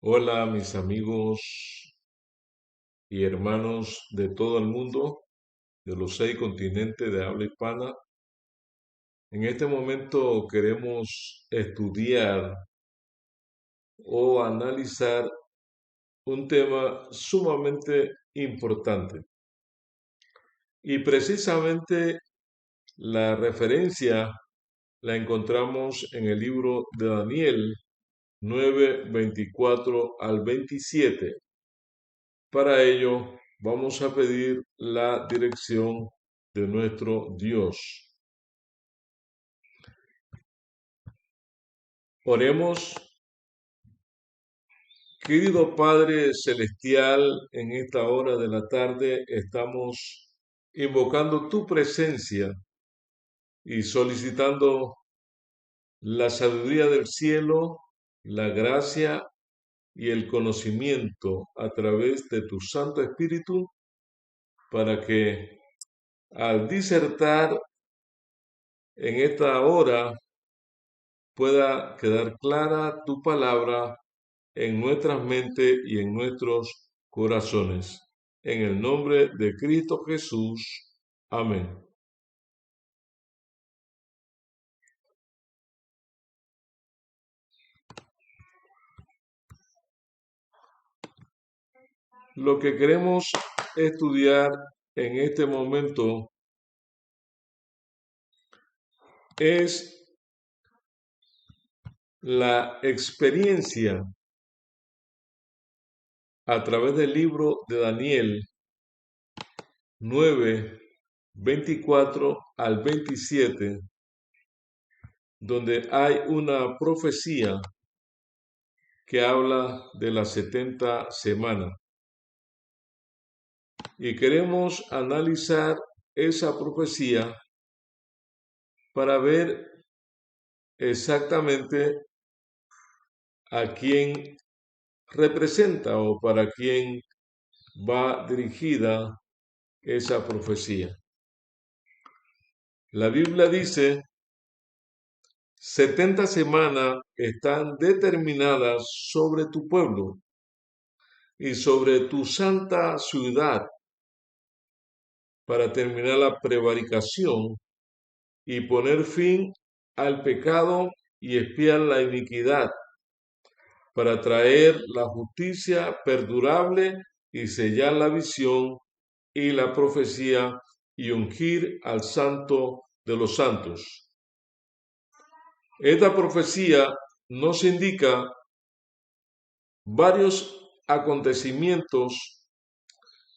Hola, mis amigos y hermanos de todo el mundo, de los 6 continentes de habla hispana. En este momento queremos estudiar o analizar un tema sumamente importante. Y precisamente la referencia la encontramos en el libro de Daniel 9:24 al 27. Para ello, vamos a pedir la dirección de nuestro Dios. Oremos, querido Padre Celestial, en esta hora de la tarde estamos invocando tu presencia y solicitando la sabiduría del cielo, la gracia y el conocimiento a través de tu Santo Espíritu para que al disertar en esta hora pueda quedar clara tu palabra en nuestras mentes y en nuestros corazones. En el nombre de Cristo Jesús. Amén. Lo que queremos estudiar en este momento es la experiencia a través del libro de Daniel 9:24 al 27, donde hay una profecía que habla de las 70 semanas. Y queremos analizar esa profecía para ver exactamente a quién representa o para quién va dirigida esa profecía. La Biblia dice, 70 semanas están determinadas sobre tu pueblo y sobre tu santa ciudad para terminar la prevaricación y poner fin al pecado y expiar la iniquidad, para traer la justicia perdurable y sellar la visión y la profecía y ungir al santo de los santos. Esta profecía nos indica varios acontecimientos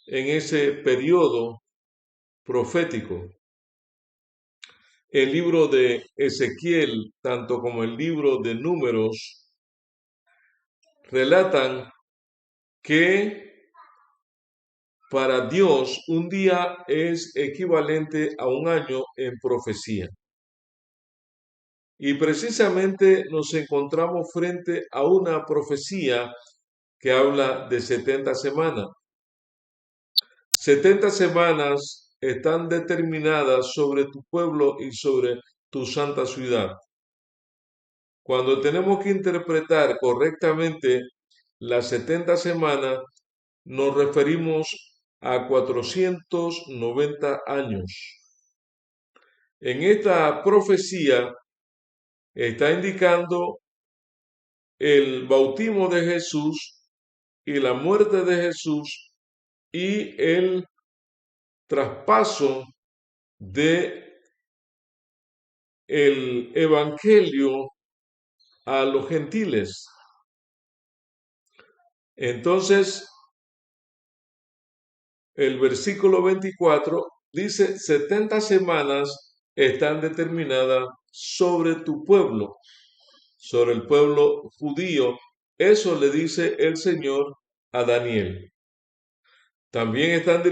en ese periodo profético. El libro de Ezequiel, tanto como el libro de Números, relatan que para Dios un día es equivalente a un año en profecía. Y precisamente nos encontramos frente a una profecía que habla de 70 semanas. 70 semanas están determinadas sobre tu pueblo y sobre tu santa ciudad. Cuando tenemos que interpretar correctamente las 70 semanas, nos referimos a 490 años. En esta profecía está indicando el bautismo de Jesús y la muerte de Jesús y el traspaso de el evangelio a los gentiles. Entonces, el versículo 24 dice, 70 semanas están determinadas sobre tu pueblo, sobre el pueblo judío. Eso le dice el Señor a Daniel. También están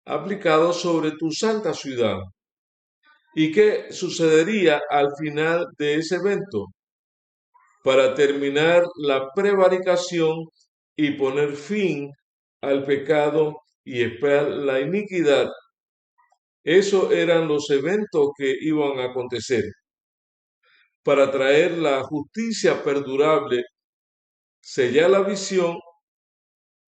aplicados sobre tu santa ciudad. ¿Y qué sucedería al final de ese evento? Para terminar la prevaricación y poner fin al pecado y expiar la iniquidad. Esos eran los eventos que iban a acontecer para traer la justicia perdurable sellar la visión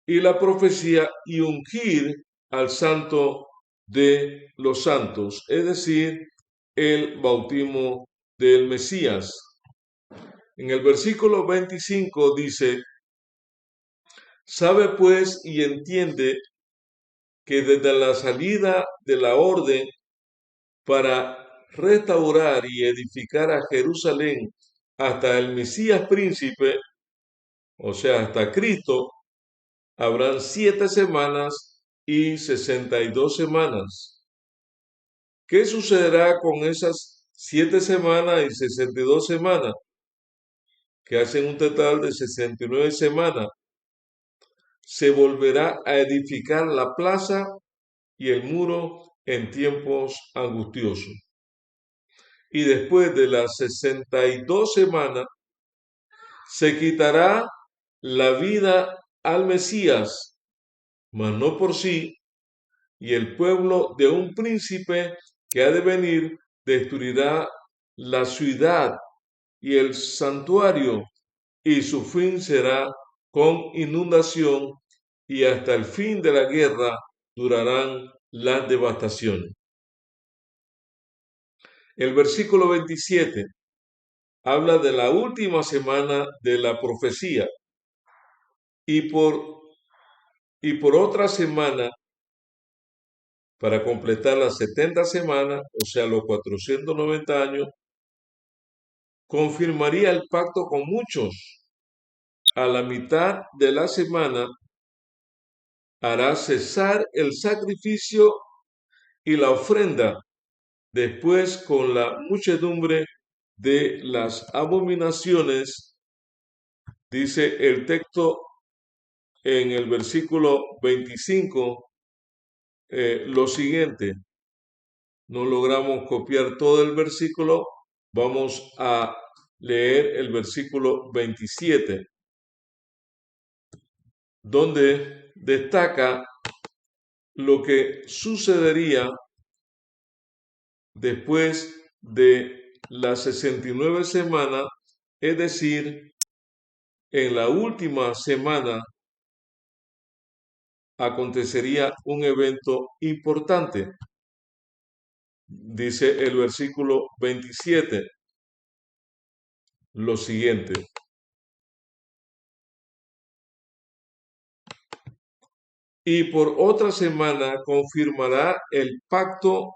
y la profecía y ungir al santo de los santos, es decir, el bautismo del Mesías. En el versículo 25 dice: sabe pues y entiende que desde la salida de la orden para restaurar y edificar a Jerusalén hasta el Mesías príncipe, o sea, hasta Cristo, habrán 7 semanas y 62 semanas. ¿Qué sucederá con esas 7 semanas y 62 semanas? Que hacen un total de 69 semanas. Se volverá a edificar la plaza y el muro en tiempos angustiosos. Y después de las 62 semanas, se quitará la vida al Mesías, mas no por sí, y el pueblo de un príncipe que ha de venir destruirá la ciudad y el santuario, y su fin será con inundación, y hasta el fin de la guerra durarán las devastaciones. El versículo 27 habla de la última semana de la profecía, y por otra semana, para completar las 70 semanas, o sea, los 490 años, confirmaría el pacto con muchos. A la mitad de la semana hará cesar el sacrificio y la ofrenda. Después, con la muchedumbre de las abominaciones, dice el texto en el versículo 25, lo siguiente. No logramos copiar todo el versículo, vamos a leer el versículo 27, donde destaca lo que sucedería después de las 69 semanas, es decir, en la última semana acontecería un evento importante. Dice el versículo 27 lo siguiente: y por otra semana confirmará el pacto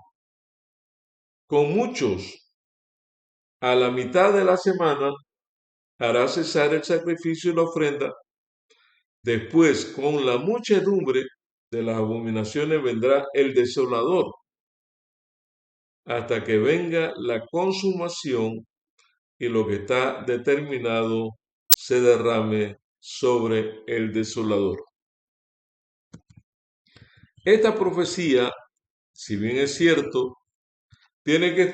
con muchos. A la mitad de la semana hará cesar el sacrificio y la ofrenda. Después, con la muchedumbre de las abominaciones, vendrá el desolador, hasta que venga la consumación y lo que está determinado se derrame sobre el desolador. Esta profecía, si bien es cierto, tiene que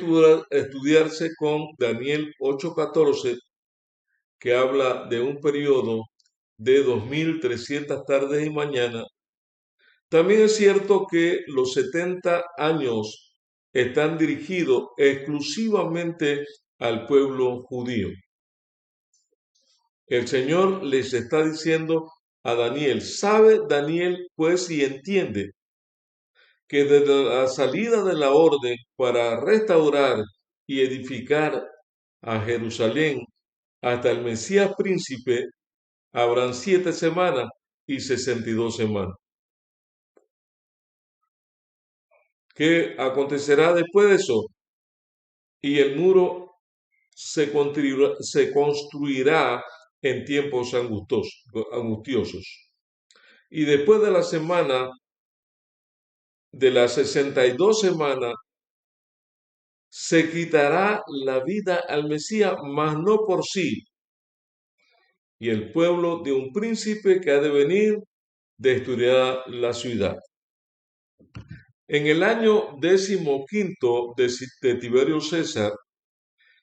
estudiarse con Daniel 8:14, que habla de un periodo de 2300 tardes y mañanas. También es cierto que los 70 años están dirigidos exclusivamente al pueblo judío. El Señor les está diciendo a Daniel: sabe Daniel pues y entiende que desde la salida de la orden para restaurar y edificar a Jerusalén hasta el Mesías príncipe habrán 7 semanas y 62 semanas. ¿Qué acontecerá después de eso? Y el muro se construirá en tiempos angustiosos. Y después de la semana, de las 62 semanas, se quitará la vida al Mesías, mas no por sí. Y el pueblo de un príncipe que ha de venir destruirá la ciudad. En el año 15 de Tiberio César,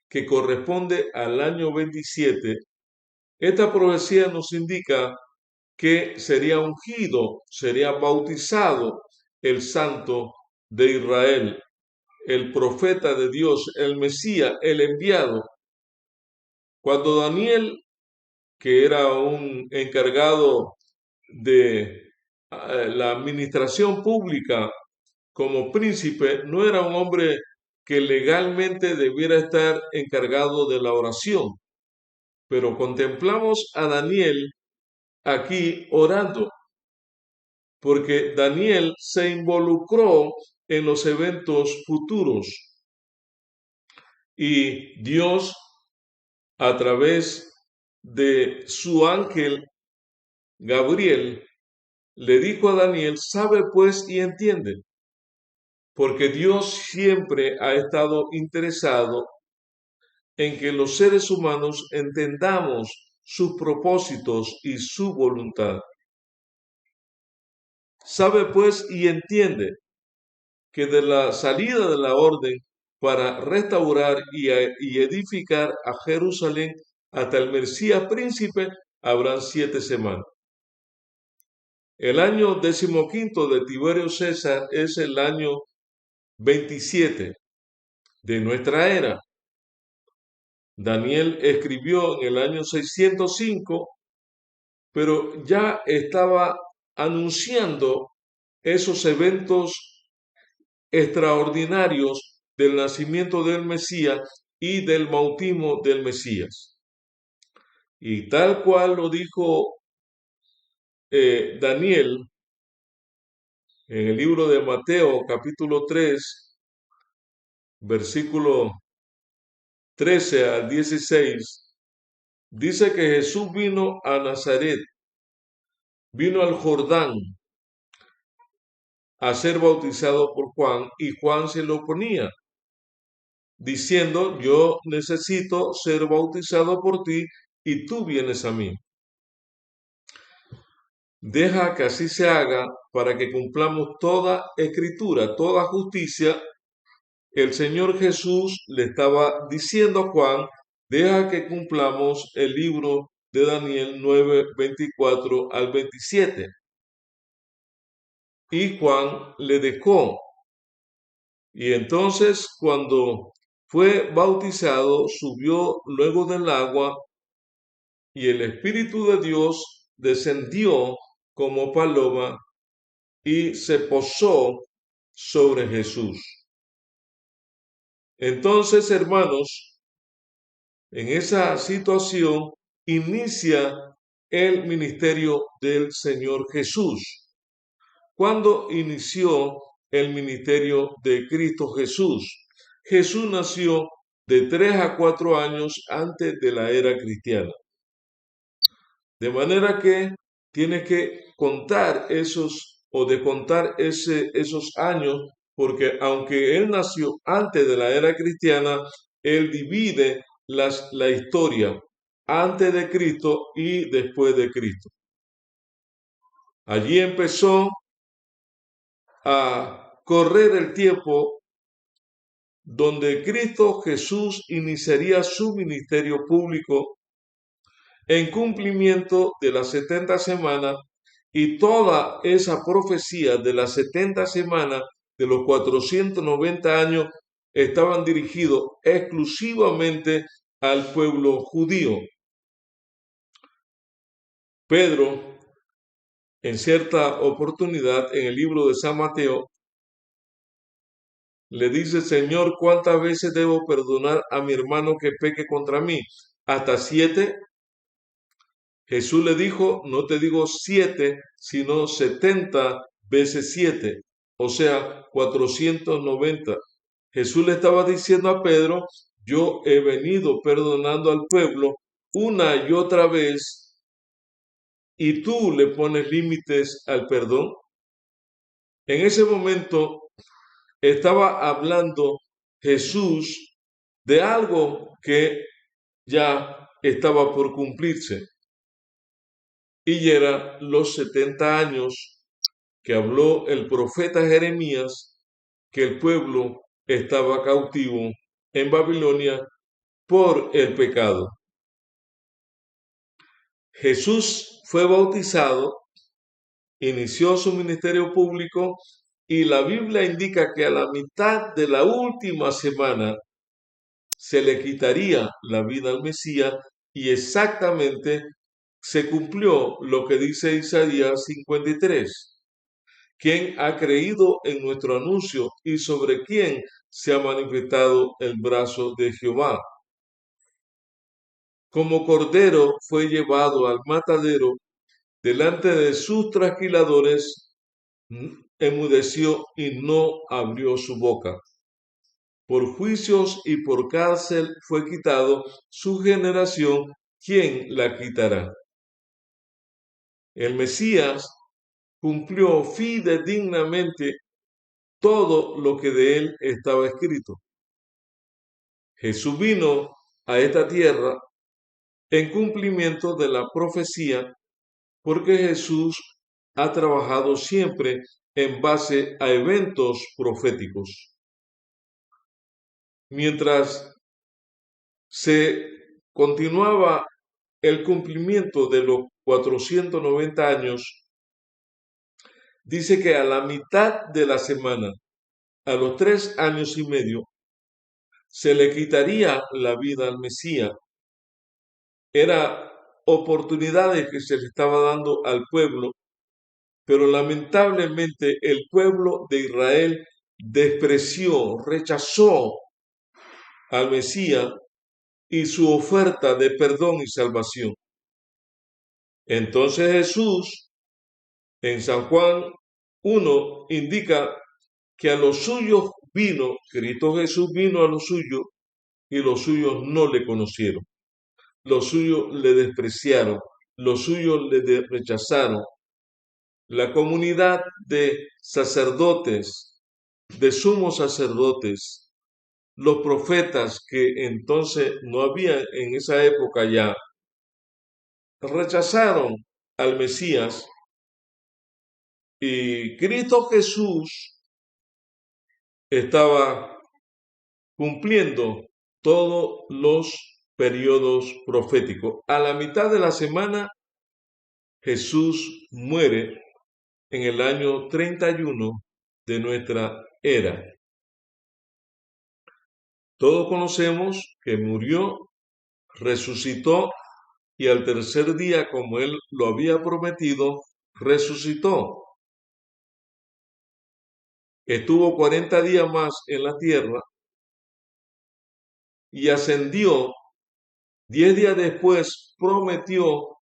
que corresponde al año 27, esta profecía nos indica que sería ungido, sería bautizado el santo de Israel, el profeta de Dios, el Mesías, el enviado. Cuando Daniel que era un encargado de la administración pública como príncipe, no era un hombre que legalmente debiera estar encargado de la oración. Pero contemplamos a Daniel aquí orando, porque Daniel se involucró en los eventos futuros y Dios, a través de su ángel Gabriel, le dijo a Daniel: sabe pues y entiende, porque Dios siempre ha estado interesado en que los seres humanos entendamos sus propósitos y su voluntad. Sabe pues y entiende que de la salida de la orden para restaurar y edificar a Jerusalén hasta el Mesías príncipe habrán 7 semanas. El año 15 de Tiberio César es el año 27 de nuestra era. Daniel escribió en el año 605, pero ya estaba anunciando esos eventos extraordinarios del nacimiento del Mesías y del bautismo del Mesías. Y tal cual lo dijo Daniel en el libro de Mateo capítulo 3, versículo 13 al 16, dice que Jesús vino a Nazaret, vino al Jordán a ser bautizado por Juan, y Juan se lo oponía, diciendo: yo necesito ser bautizado por ti y tú vienes a mí. Deja que así se haga para que cumplamos toda escritura, toda justicia. El Señor Jesús le estaba diciendo a Juan: deja que cumplamos el libro de Daniel 9, 24 al 27. Y Juan le dejó. Y entonces, cuando fue bautizado, subió luego del agua, y el Espíritu de Dios descendió como paloma y se posó sobre Jesús. Entonces, hermanos, en esa situación inicia el ministerio del Señor Jesús. ¿Cuándo inició el ministerio de Cristo Jesús? Jesús nació de 3 a 4 años antes de la era cristiana. De manera que tiene que contar esos años, porque aunque él nació antes de la era cristiana, él divide la historia antes de Cristo y después de Cristo. Allí empezó a correr el tiempo donde Cristo Jesús iniciaría su ministerio público en cumplimiento de las 70 semanas, y toda esa profecía de las 70 semanas de los 490 años estaban dirigidos exclusivamente al pueblo judío. Pedro, en cierta oportunidad, en el libro de San Mateo, le dice: Señor, ¿cuántas veces debo perdonar a mi hermano que peque contra mí? ¿Hasta 7? Jesús le dijo: no te digo 7, sino 70 veces 7, o sea, 490. Jesús le estaba diciendo a Pedro: yo he venido perdonando al pueblo una y otra vez, y tú le pones límites al perdón. En ese momento estaba hablando Jesús de algo que ya estaba por cumplirse, y era los 70 años que habló el profeta Jeremías, que el pueblo estaba cautivo en Babilonia por el pecado. Jesús fue bautizado, inició su ministerio público, y la Biblia indica que a la mitad de la última semana se le quitaría la vida al Mesías, y exactamente se cumplió lo que dice Isaías 53. ¿Quién ha creído en nuestro anuncio y sobre quién se ha manifestado el brazo de Jehová? Como cordero fue llevado al matadero, delante de sus trasquiladores enmudeció y no abrió su boca. Por juicios y por cárcel fue quitado su generación. ¿Quién la quitará? El Mesías cumplió fidedignamente todo lo que de él estaba escrito. Jesús vino a esta tierra en cumplimiento de la profecía, porque Jesús ha trabajado siempre en base a eventos proféticos. Mientras se continuaba el cumplimiento de los 490 años, dice que a la mitad de la semana, a los 3 años y medio, se le quitaría la vida al Mesías. Era oportunidades que se le estaba dando al pueblo, pero lamentablemente el pueblo de Israel despreció, rechazó al Mesías y su oferta de perdón y salvación. Entonces Jesús, en San Juan 1, indica que a los suyos vino, Cristo Jesús vino a los suyos y los suyos no le conocieron. Los suyos le despreciaron, los suyos le rechazaron. La comunidad de sacerdotes, de sumos sacerdotes, los profetas que entonces no había en esa época ya, rechazaron al Mesías y Cristo Jesús estaba cumpliendo todos los periodos proféticos. A la mitad de la semana, Jesús muere en el año 31 de nuestra era. Todos conocemos que murió, resucitó y al tercer día, como él lo había prometido, resucitó. Estuvo 40 días más en la tierra y ascendió. 10 días después prometió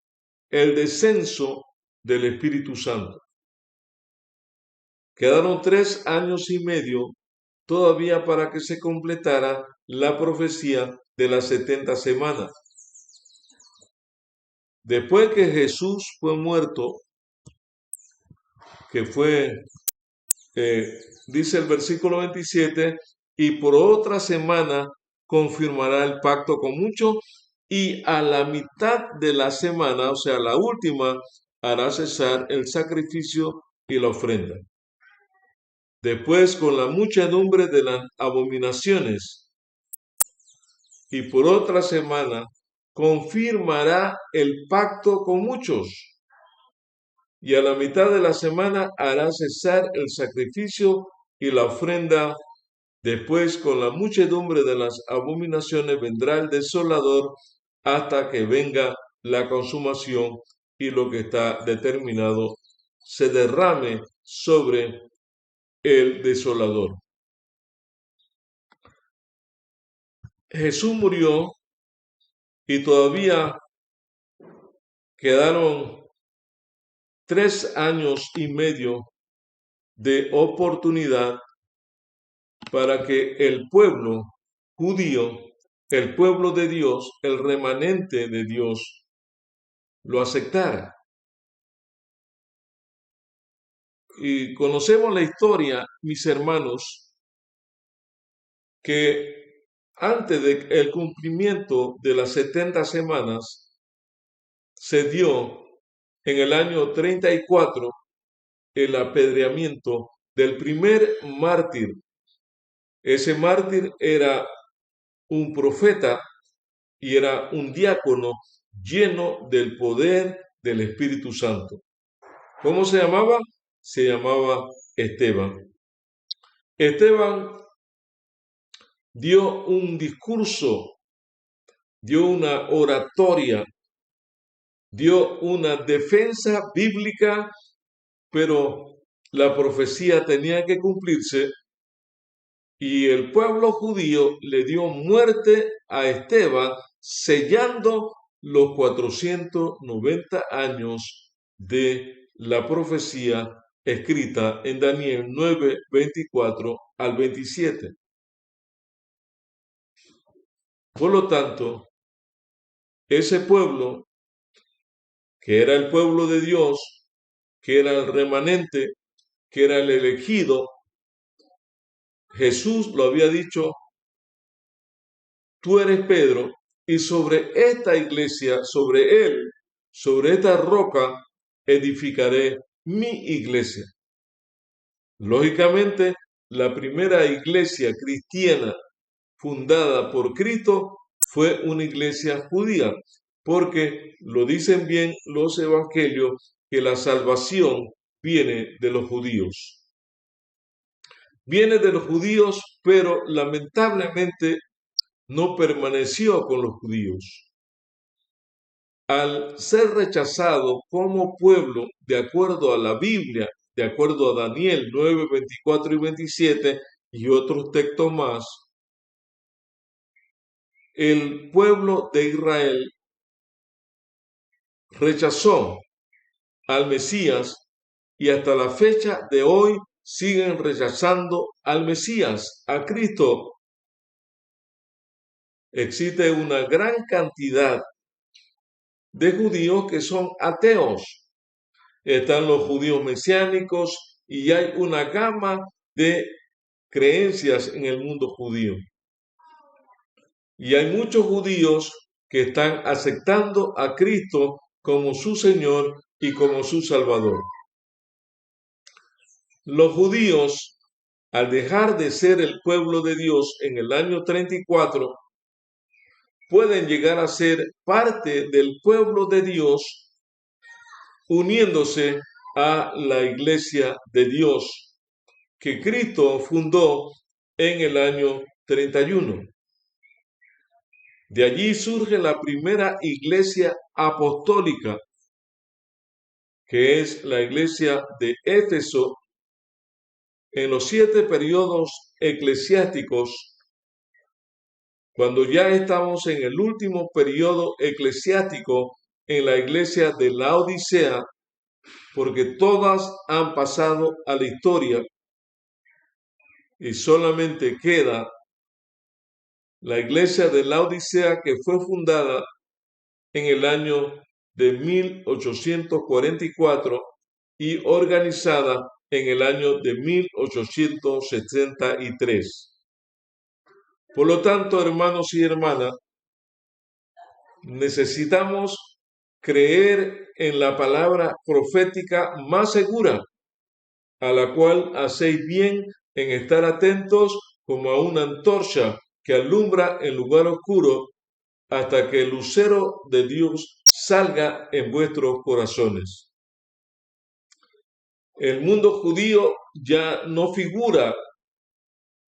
el descenso del Espíritu Santo. Quedaron 3 años y medio todavía para que se completara la profecía de las 70 semanas. Después que Jesús fue muerto, que fue, dice el versículo 27, y por otra semana confirmará el pacto con muchos, y a la mitad de la semana, o sea, la última, hará cesar el sacrificio y la ofrenda. Después, con la muchedumbre de las abominaciones, y por otra semana, confirmará el pacto con muchos. Y a la mitad de la semana hará cesar el sacrificio y la ofrenda. Después, con la muchedumbre de las abominaciones, vendrá el desolador hasta que venga la consumación y lo que está determinado se derrame sobre el desolador. Jesús murió y todavía quedaron 3 años y medio de oportunidad para que el pueblo judío, el pueblo de Dios, el remanente de Dios, lo aceptara. Y conocemos la historia, mis hermanos, que antes del cumplimiento de las 70 semanas se dio en el año 34 el apedreamiento del primer mártir. Ese mártir era un profeta y era un diácono lleno del poder del Espíritu Santo. ¿Cómo se llamaba? Se llamaba Esteban. Esteban dio un discurso, dio una oratoria dio una defensa bíblica, pero la profecía tenía que cumplirse y el pueblo judío le dio muerte a Esteban, sellando los 490 años de la profecía escrita en Daniel 9, 24 al 27. Por lo tanto, ese pueblo, que era el pueblo de Dios, que era el remanente, que era el elegido, Jesús lo había dicho: tú eres Pedro, y sobre esta iglesia, sobre él, sobre esta roca, edificaré mi iglesia. Lógicamente, la primera iglesia cristiana fundada por Cristo fue una iglesia judía, porque lo dicen bien los evangelios que la salvación viene de los judíos. Viene de los judíos, pero lamentablemente no permaneció con los judíos. Al ser rechazado como pueblo, de acuerdo a la Biblia, de acuerdo a Daniel 9, 24 y 27 y otros textos más, el pueblo de Israel rechazó al Mesías y hasta la fecha de hoy siguen rechazando al Mesías, a Cristo. Existe una gran cantidad de judíos que son ateos. Están los judíos mesiánicos y hay una gama de creencias en el mundo judío. Y hay muchos judíos que están aceptando a Cristo como su Señor y como su Salvador. Los judíos, al dejar de ser el pueblo de Dios en el año 34, pueden llegar a ser parte del pueblo de Dios, uniéndose a la iglesia de Dios que Cristo fundó en el año 31. De allí surge la primera iglesia apostólica, que es la iglesia de Éfeso. En los 7 periodos eclesiásticos, cuando ya estamos en el último periodo eclesiástico en la iglesia de Laodicea, porque todas han pasado a la historia y solamente queda la iglesia de Laodicea, que fue fundada en el año de 1844 y organizada en el año de 1873. Por lo tanto, hermanos y hermanas, necesitamos creer en la palabra profética más segura, a la cual hacéis bien en estar atentos como a una antorcha que alumbra en lugar oscuro hasta que el lucero de Dios salga en vuestros corazones. El mundo judío ya no figura.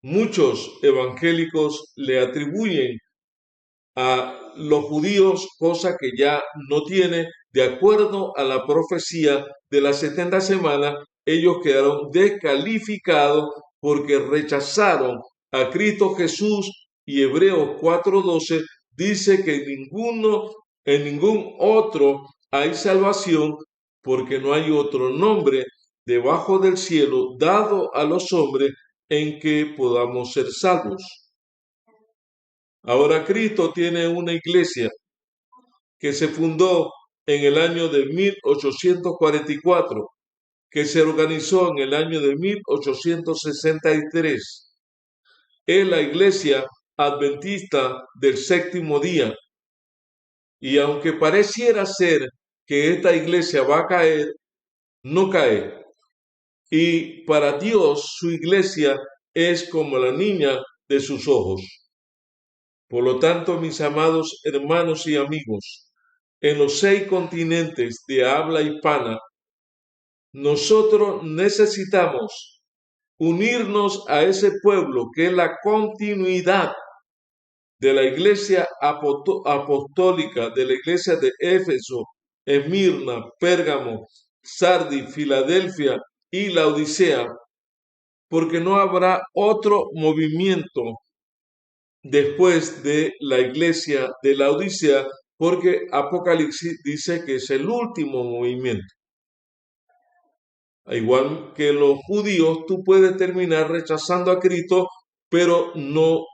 Muchos evangélicos le atribuyen a los judíos cosa que ya no tiene. De acuerdo a la profecía de las 70 semanas, ellos quedaron descalificados porque rechazaron a Cristo Jesús, y Hebreos 4:12 dice que en ningún otro hay salvación, porque no hay otro nombre debajo del cielo dado a los hombres en que podamos ser salvos. Ahora Cristo tiene una iglesia que se fundó en el año de 1844, que se organizó en el año de 1863. Es la iglesia adventista del séptimo día. Y aunque pareciera ser que esta iglesia va a caer, no cae. Y para Dios su iglesia es como la niña de sus ojos. Por lo tanto, mis amados hermanos y amigos, en los 6 continentes de habla hispana, nosotros necesitamos unirnos a ese pueblo que es la continuidad de la iglesia apostólica, de la iglesia de Éfeso, Esmirna, Pérgamo, Sardis, Filadelfia y Laodicea, porque no habrá otro movimiento después de la iglesia de Laodicea, porque Apocalipsis dice que es el último movimiento. Igual que los judíos, tú puedes terminar rechazando a Cristo, pero no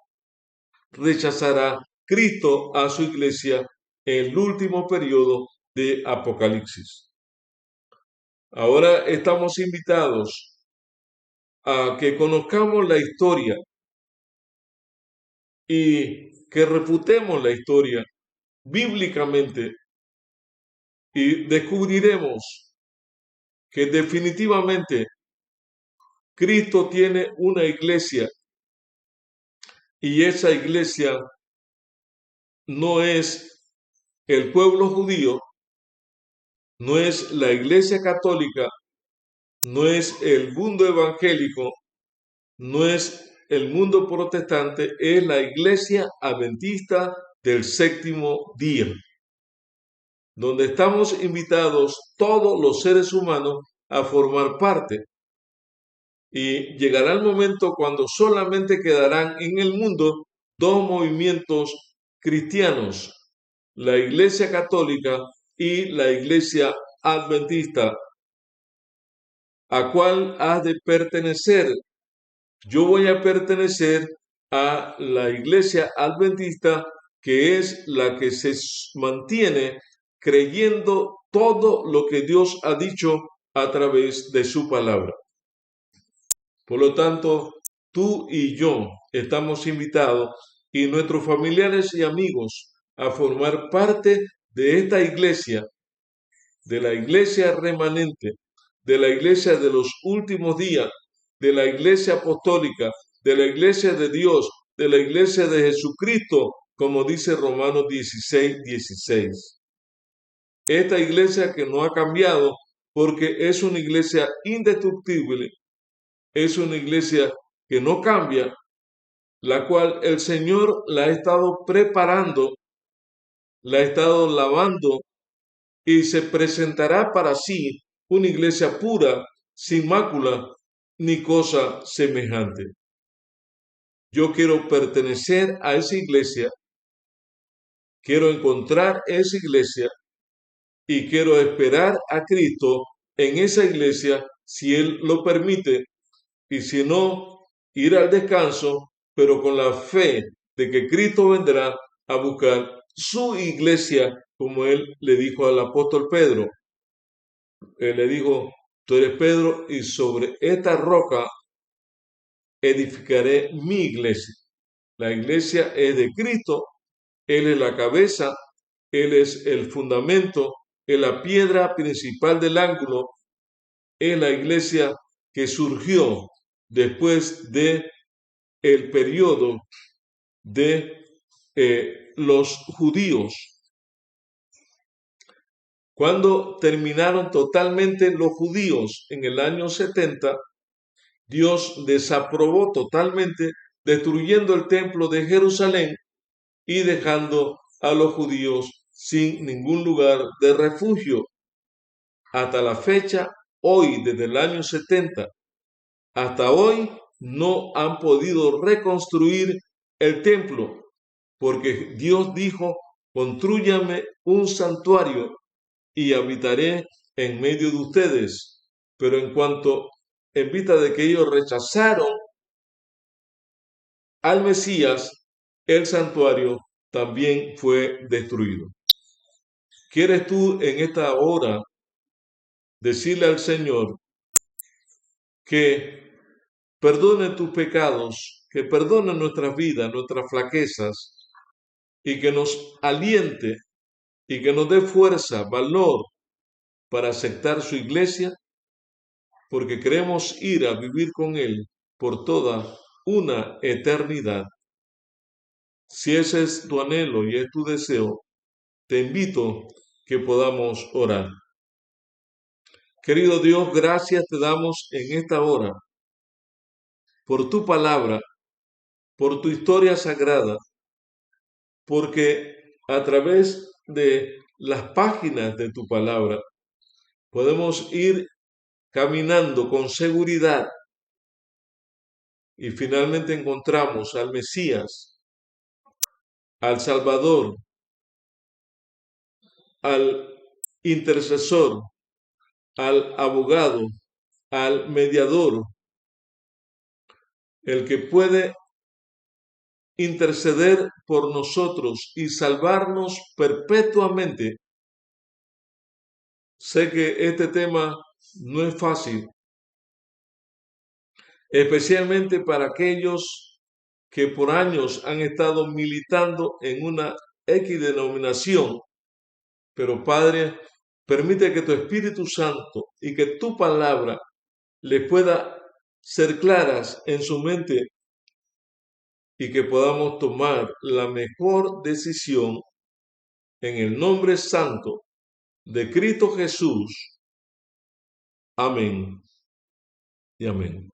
rechazará Cristo a su iglesia en el último periodo de Apocalipsis. Ahora estamos invitados a que conozcamos la historia y que refutemos la historia bíblicamente y descubriremos que definitivamente Cristo tiene una iglesia y esa iglesia no es el pueblo judío, no es la iglesia católica, no es el mundo evangélico, no es el mundo protestante, es la iglesia adventista del séptimo día, donde estamos invitados todos los seres humanos a formar parte. Y llegará el momento cuando solamente quedarán en el mundo dos movimientos cristianos, la Iglesia Católica y la Iglesia Adventista. ¿A cuál has de pertenecer? Yo voy a pertenecer a la Iglesia Adventista, que es la que se mantiene creyendo todo lo que Dios ha dicho a través de su palabra. Por lo tanto, tú y yo estamos invitados y nuestros familiares y amigos a formar parte de esta iglesia, de la iglesia remanente, de la iglesia de los últimos días, de la iglesia apostólica, de la iglesia de Dios, de la iglesia de Jesucristo, como dice Romanos 16:16. Esta iglesia que no ha cambiado porque es una iglesia indestructible, es una iglesia que no cambia, la cual el Señor la ha estado preparando, la ha estado lavando y se presentará para sí una iglesia pura, sin mácula ni cosa semejante. Yo quiero pertenecer a esa iglesia, quiero encontrar esa iglesia y quiero esperar a Cristo en esa iglesia si Él lo permite, y si no, ir al descanso, pero con la fe de que Cristo vendrá a buscar su iglesia, como Él le dijo al apóstol Pedro. Él le dijo: tú eres Pedro y sobre esta roca edificaré mi iglesia. La iglesia es de Cristo, Él es la cabeza, Él es el fundamento, es la piedra principal del ángulo, es la iglesia que surgió después de el periodo de los judíos. Cuando terminaron totalmente los judíos en el año 70, Dios desaprobó totalmente, destruyendo el templo de Jerusalén y dejando a los judíos sin ningún lugar de refugio. Hasta la fecha, hoy, desde el año 70 hasta hoy, no han podido reconstruir el templo, porque Dios dijo: constrúyame un santuario y habitaré en medio de ustedes. Pero en vista de que ellos rechazaron al Mesías, el santuario también fue destruido. ¿Quieres tú en esta hora decirle al Señor que perdone tus pecados, que perdone nuestras vidas, nuestras flaquezas, y que nos aliente y que nos dé fuerza, valor para aceptar su iglesia, porque queremos ir a vivir con Él por toda una eternidad? Si ese es tu anhelo y es tu deseo, te invito que podamos orar. Querido Dios, gracias te damos en esta hora por tu palabra, por tu historia sagrada, porque a través de las páginas de tu palabra, podemos ir caminando con seguridad y finalmente encontramos al Mesías, al Salvador, al intercesor, al abogado, al mediador, el que puede interceder por nosotros y salvarnos perpetuamente. Sé que este tema no es fácil, especialmente para aquellos que por años han estado militando en una X denominación. Pero Padre, permite que tu Espíritu Santo y que tu palabra les pueda ser claras en su mente y que podamos tomar la mejor decisión en el nombre santo de Cristo Jesús. Amén y amén.